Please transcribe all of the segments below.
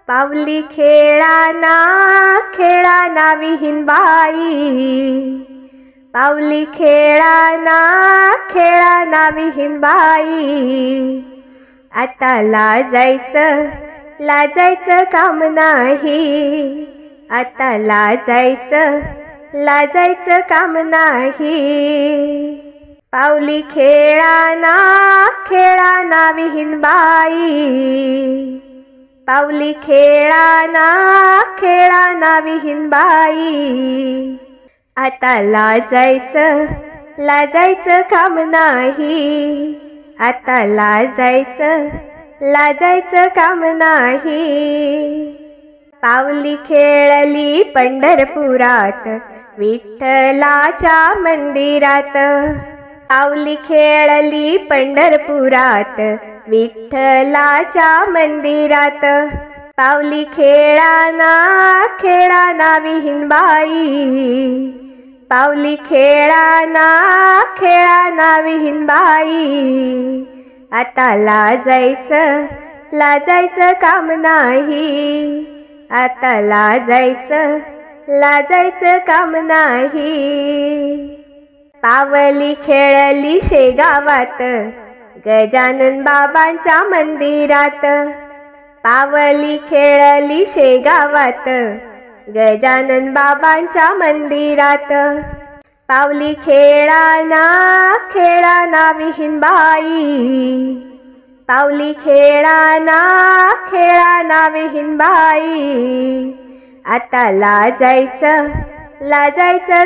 पावली खेळाना खेळाना विहीन बाई, पावली खेळाना खेळाना विहीन बाई। आता लाजायचं काम नाही, आता लाजायचं काम नाही। पावली खेळाना खेळाना विहीन बाई, पावली खेळाना खेळाना विहीन बाई। आता लाजायचं काम नाही, आता लाजायचं काम नाही। पावली खेळली पंढरपुरात विठ्ठलाच्या मंदिरात, पावली खेळली पंढरपुरात विठ्ठलाच्या मंदिरात। पावली खेळाना खेळाना विहीन बाई, पावली खेळाना खेळाना विहीन बाई। आता लाजायचं काम नाही, आता लाजायचं काम नाही। पावली खेळली शेगावात गजानन बाबांच्या मंदिरात, पावली खेळली शेगावात गजानन बाबांच्या मंदिरात। पावली खेळाना खेळाना विहीन बाई, पावली खेळाना खेळाना विहीन बाई। आता लाजायचं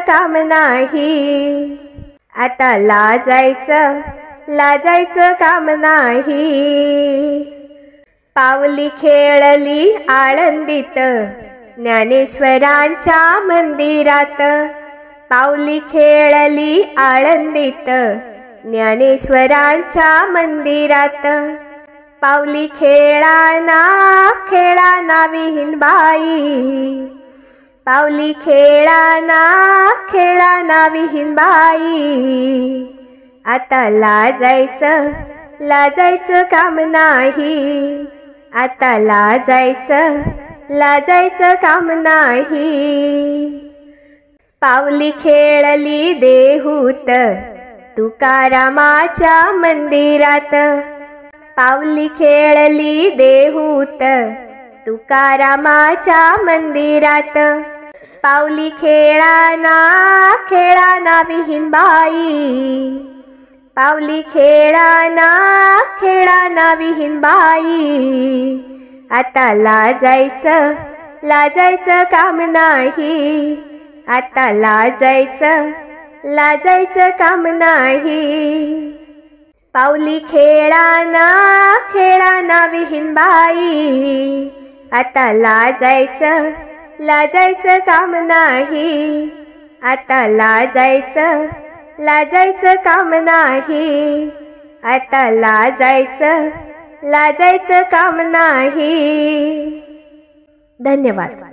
काम नाही, आता लाजायचं काम नाही। पावली खेळली आळंदीत ज्ञानेश्वरांच्या मंदिरात, पावली खेळली आळंदीत ज्ञानेश्वरांच्या मंदिरात। पावली खेळाना खेळाना विहीन बाई, पावली खेळाना खेळाना विहीन बाई। आता लाजायचं काम नाही, आता लाजायचं काम नाही। पावली खेळली देहूत तुकारामाच्या मंदिरात, पावली खेळली देहूत तुकारामाच्या मंदिरात। पावली खेळाना खेळाना विहीन बाई, पावली खेळाना खेळाना विहीन बाई। आता लाजायचं काम नाही, आता लाजायचं काम नाही। पावली खेळाना खेळाना विहीन बाई, आता लाजायचं काम नाही, आता लाजायचं काम नाही, आता लाजायचं काम नाही। धन्यवाद।